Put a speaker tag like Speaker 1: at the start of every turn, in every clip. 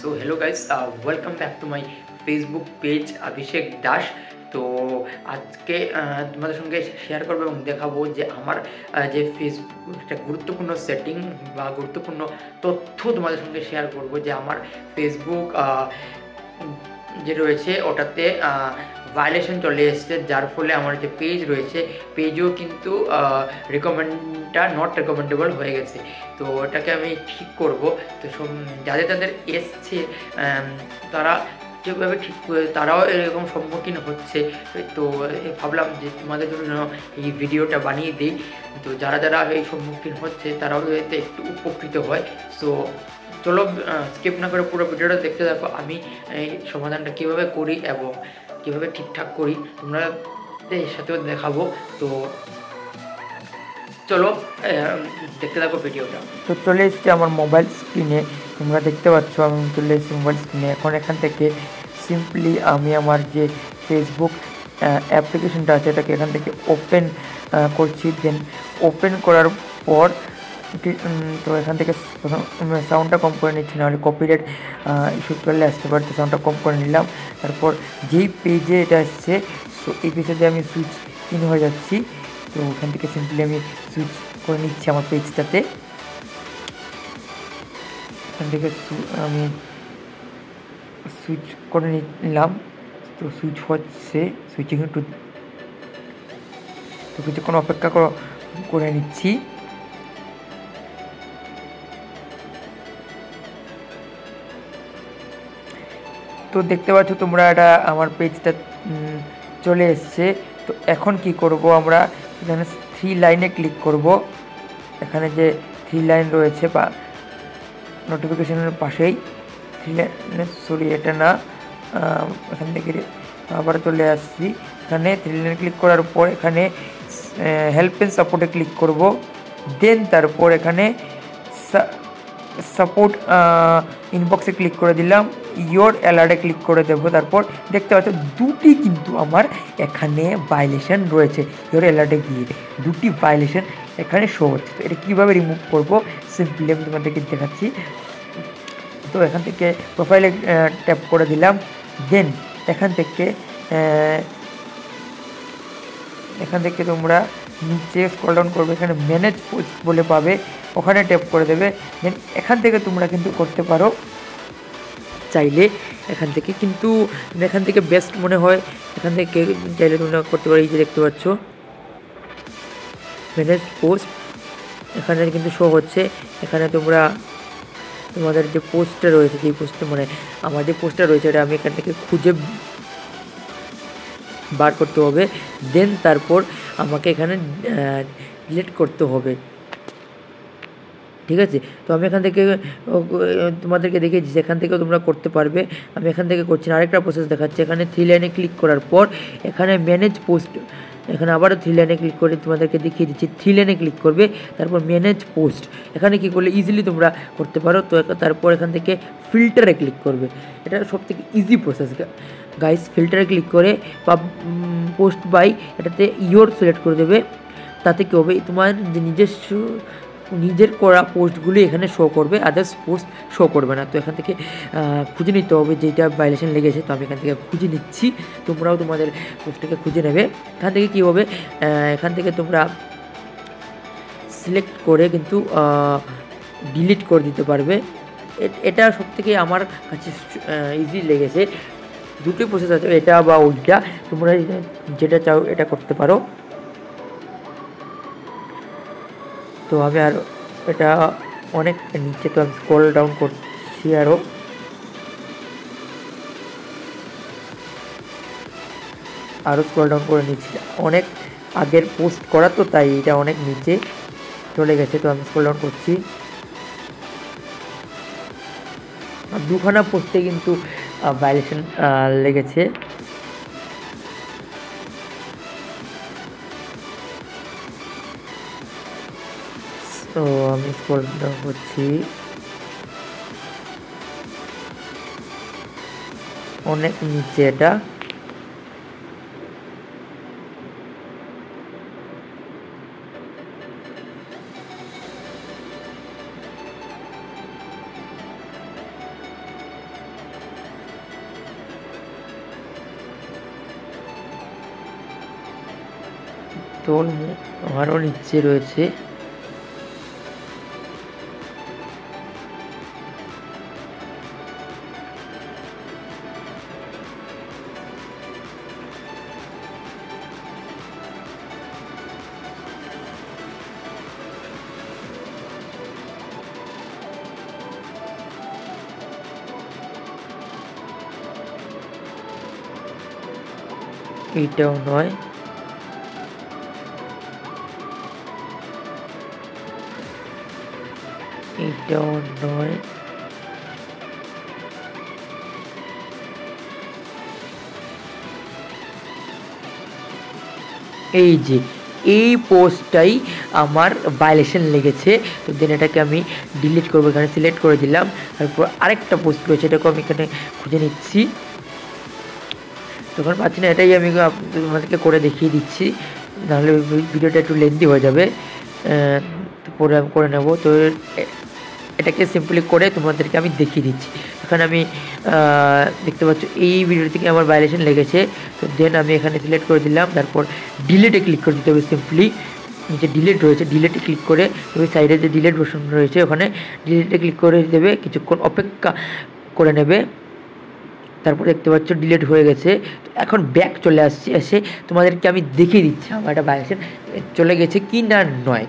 Speaker 1: So hello guys, welcome back to my Facebook page Abhishek Das. তো আজকে তোমাদের সঙ্গে শেয়ার করবো এবং দেখাবো যে আমার যে ফেসবুক একটা গুরুত্বপূর্ণ সেটিং বা গুরুত্বপূর্ণ তথ্য তোমাদের সঙ্গে শেয়ার করব যে আমার ফেসবুক যে রয়েছে ওটাতে ভায়োলেশন চলে এসছে, যার ফলে আমার যে পেজ রয়েছে পেজও কিন্তু রিকমেন্ডটা নট রিকমেন্ডেবল হয়ে গেছে। তো এটাকে আমি ঠিক করব। তো যাদের যাদের এসছে তারা যেভাবে ঠিক তারাও এরকম সম্মুখীন হচ্ছে। তো ভাবলাম যে তোমাদের জন্য এই ভিডিওটা বানিয়ে দিই। তো যারা যারা এই সম্মুখীন হচ্ছে তারাও এতে একটু উপকৃত হয়। সো চলো স্কিপ না করে পুরো ভিডিওটা দেখতে থাকো, আমি এই সমাধানটা কীভাবে করি এবং কীভাবে ঠিকঠাক করি তোমরা এর সাথেও দেখাবো। তো চলো দেখতে থাকো ভিডিওটা। তো চলে এসেছি আমার মোবাইল স্ক্রিনে, তোমরা দেখতে পাচ্ছ আমি চলে এসেছি মোবাইল স্ক্রিনে। এখন এখান থেকে সিম্পলি আমি আমার যে ফেসবুক অ্যাপ্লিকেশনটা আছে এটাকে এখান থেকে ওপেন করছি। দেন ওপেন করার পর তো এখান থেকে সাউন্ডটা কম করে নিচ্ছি, নাহলে কপিরাইট ইস্যু চলে আসতে পারে। তো সাউন্ডটা কম করে নিলাম। তারপর যেই পেজে এটা আসছে তো এই পেজে আমি সুইচ ইন হয়ে যাচ্ছি। তো ওখান থেকে সিম্পলি আমি সুইচ করে নিচ্ছি আমার পেজটাতে। এখান থেকে আমি সুইচ করে নিলাম। তো সুইচ হচ্ছে, সুইচিং একটু তো কিছুক্ষণ অপেক্ষা করে নিচ্ছি। তো দেখতে পাচ্ছ তোমরা এটা আমার পেজটা চলে এসছে। তো এখন কি করব, আমরা এখানে 3 লাইনে ক্লিক করব। এখানে যে 3 লাইন রয়েছে বা নোটিফিকেশনের পাশেই 3 লাইন, সরি এটা না, এখান থেকে আবার চলে আসছি। এখানে 3 লাইনে ক্লিক করার পর এখানে হেল্প এন্ড সাপোর্টে ক্লিক করব। দেন তারপর এখানে সাপোর্ট ইনবক্সে ক্লিক করে দিলাম, ইয়োর অ্যালার্টে ক্লিক করে দেবো। তারপর দেখতে পাচ্ছ দুটি কিন্তু আমার এখানে ভায়োলেশন রয়েছে। ইয়োর অ্যালার্টে গিয়ে দুটি ভায়োলেশন এখানে শো হচ্ছে। তো এটা কীভাবে রিমুভ করবো সিম্পলি আমি তোমাদেরকে দেখাচ্ছি। তো এখান থেকে প্রোফাইলে ট্যাপ করে দিলাম। দেন এখান থেকে তোমরা নিচে স্ক্রল ডাউন করবে, এখানে ম্যানেজ পোস্ট বলে পাবে, ওখানে ট্যাপ করে দেবে। দেন এখান থেকে তোমরা কিন্তু করতে পারো চাইলে এখান থেকে, কিন্তু এখান থেকে বেস্ট মনে হয় এখান থেকে চাইলে তোমরা করতে পারো। এই যে দেখতে পাচ্ছ ম্যানেজ পোস্ট এখানে কিন্তু শো হচ্ছে। এখানে তোমরা তোমাদের যে পোস্টটা রয়েছে, যে পোস্টটা মানে আমার যে পোস্টটা রয়েছে এটা আমি এখান থেকে খুঁজে বার করতে হবে। দেন তারপর আমাকে এখানে ডিলিট করতে হবে, ঠিক আছে। তো আমি এখান থেকে তোমাদেরকে দেখেছি যেখান থেকেও তোমরা করতে পারবে। আমি এখান থেকে করছি না, আরেকটা প্রসেস দেখাচ্ছি। এখানে 3 লাইনে ক্লিক করার পর এখানে ম্যানেজ পোস্ট, এখানে আবারও 3 লাইনে ক্লিক করে তোমাদেরকে দেখিয়ে দিচ্ছি। 3 লাইনে ক্লিক করবে, তারপর ম্যানেজ পোস্ট এখানে কি করলে ইজিলি তোমরা করতে পারো। তো তারপর এখান থেকে ফিল্টারে ক্লিক করবে, এটা সবথেকে ইজি প্রসেস গাইস। ফিল্টারে ক্লিক করে বা পোস্ট বাই এটাতে ইয়োর সিলেক্ট করে দেবে। তাতে কী হবে, তোমার যে নিজের করা পোস্টগুলি এখানে শো করবে, আদার্স পোস্ট শো করবে না। তো এখান থেকে খুঁজে নিতে হবে যেটা ভায়োলেশন লেগেছে। তো আমি এখান থেকে খুঁজে নিচ্ছি, তোমরাও তোমাদের পোস্টটাকে খুঁজে নেবে। এখান থেকে কী হবে, এখান থেকে তোমরা সিলেক্ট করে কিন্তু ডিলিট করে দিতে পারবে। এটা সবথেকে আমার কাছে ইজি লেগেছে। দুটোই প্রসেস আছে, এটা বা ওইটা, তোমরা যেটা চাও এটা করতে পারো। তো আমি আর এটা অনেক নিচে, তো আমি স্ক্রল ডাউন করছি, আরও স্ক্রল ডাউন করে নিচ্ছি। অনেক আগের পোস্ট করা তো তাই এটা অনেক নিচে চলে গেছে। তো আমি স্ক্রল ডাউন করছি, দুখানা পোস্টে কিন্তু ভায়োলেশন লেগেছে। তো আমি স্ক্রল ডাউন করছি, অনেক নিচে এটা। তো আরও নিচে রয়েছে। এইটাও নয়, এইটাও নয়, এই যে এই পোস্টটাই আমার ভায়োলেশন লেগেছে। তো দেন এটাকে আমি ডিলিট করবো, এখানে সিলেক্ট করে দিলাম। তারপর আরেকটা পোস্ট রয়েছে, এটাকে আমি এখানে খুঁজে নিচ্ছি, তখন পাচ্ছি না। এটাই আমি তোমাদেরকে করে দেখিয়ে দিচ্ছি, নাহলে ভিডিওটা একটু লেন্দি হয়ে যাবে। পরে আমি করে নেব। তো এটাকে সিম্পলি করে তোমাদেরকে আমি দেখিয়ে দিচ্ছি। এখানে আমি দেখতে পাচ্ছ এই ভিডিও থেকে আমার ভায়োলেশন লেগেছে। তো দেন আমি এখানে সিলেক্ট করে দিলাম, তারপর ডিলিটে ক্লিক করে দিতে হবে। সিম্পলি নিচে ডিলিট রয়েছে, ডিলিটে ক্লিক করে ওই সাইডে যে ডিলিট বসান রয়েছে ওখানে ডিলিটে ক্লিক করে দেবে, কিছুক্ষণ অপেক্ষা করে নেবে। তারপর দেখতে পাচ্ছ ডিলিট হয়ে গেছে। এখন ব্যাক চলে আসছে, এসে তোমাদেরকে আমি দেখিয়ে দিচ্ছি আমার একটা ভায়োলেশন চলে গেছে কি না নয়।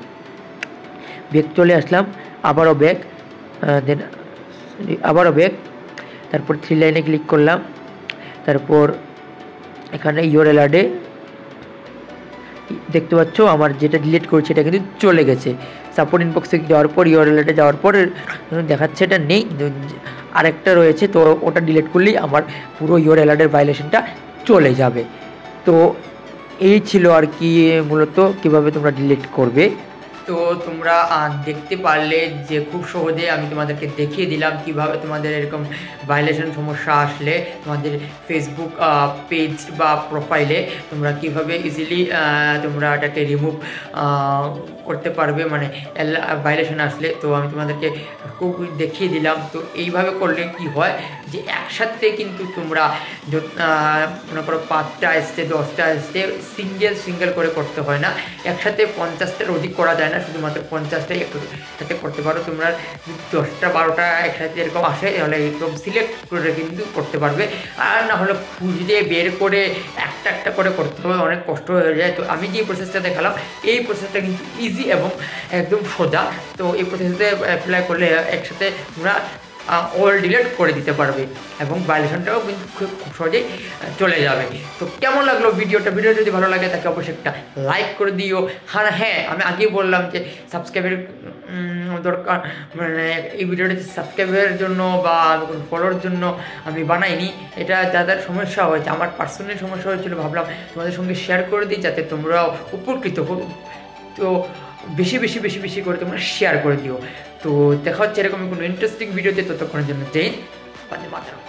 Speaker 1: ব্যাক চলে আসলাম, আবারও ব্যাক, দেন আবারও ব্যাক, তারপর 3 লাইনে ক্লিক করলাম। তারপর এখানে ইউআরএল দেখতে পাচ্ছ আমার যেটা ডিলিট করেছে এটা কিন্তু চলে গেছে। সাপোর্ট ইনবক্সে যাওয়ার পর ইউআরএলটা যাওয়ার পর দেখাচ্ছে এটা নেই, আরেকটা রয়েছে। তো ওটা ডিলিট করলেই আমার পুরো ইউআরএলের ভায়োলেশনটা চলে যাবে। তো এই ছিল আর কি মূলত কীভাবে তোমরা ডিলিট করবে। তো তোমরা দেখতে পারলে যে খুব সহজে আমি তোমাদেরকে দেখিয়ে দিলাম কিভাবে তোমাদের এরকম ভায়োলেশন সমস্যা আসলে তোমাদের ফেসবুক পেজ বা প্রোফাইলে তোমরা কিভাবে ইজিলি তোমরা এটাকে রিমুভ করতে পারবে, মানে ভায়োলেশন আসলে। তো আমি তোমাদেরকে খুব দেখিয়ে দিলাম। তো এইভাবে করলে কি হয় যে একসাথে কিন্তু তোমরা মনে করো 5টা আসছে 10টা আসছে, সিঙ্গেল করে করতে হয় না, একসাথে 50টার অধিক করা যায় না, শুধুমাত্র 50টাই একসাথে করতে পারো। তোমরা যদি 10টা 12টা একসাথে এরকম আসে তাহলে এরকম সিলেক্ট করে কিন্তু করতে পারবে। আর না হলে খুঁজে বের করে একটা একটা করে করতে হবে, অনেক কষ্ট হয়ে যায়। তো আমি যে প্রসেসটা দেখালাম এই প্রসেসটা কিন্তু ইজি এবং একদম সোজা। তো এই প্রসেসে অ্যাপ্লাই করলে একসাথে তোমরা অল ডিলিট করে দিতে পারবে এবং ভায়োলেশনটাও কিন্তু খুব সহজেই চলে যাবে। তো কেমন লাগলো ভিডিও যদি ভালো লাগে তাকে অবশ্যই একটা লাইক করে দিও। হ্যাঁ আমি আগেই বললাম যে সাবস্ক্রাইবের দরকার, মানে এই ভিডিওটাতে সাবস্ক্রাইবের জন্য বা ফলোর জন্য আমি বানাইনি, এটা যাদের সমস্যা হয়েছে, আমার পার্সোনাল সমস্যা হয়েছিল, ভাবলাম তোমাদের সঙ্গে শেয়ার করে দিই যাতে তোমরাও উপকৃত হো। তো বেশি করে তোমরা শেয়ার করে দিও। তো দেখা হচ্ছে এরকম কোনো ইন্টারেস্টিং ভিডিওতে, ততক্ষণের জন্য জয় হিন্দ, বন্দে মাতরম।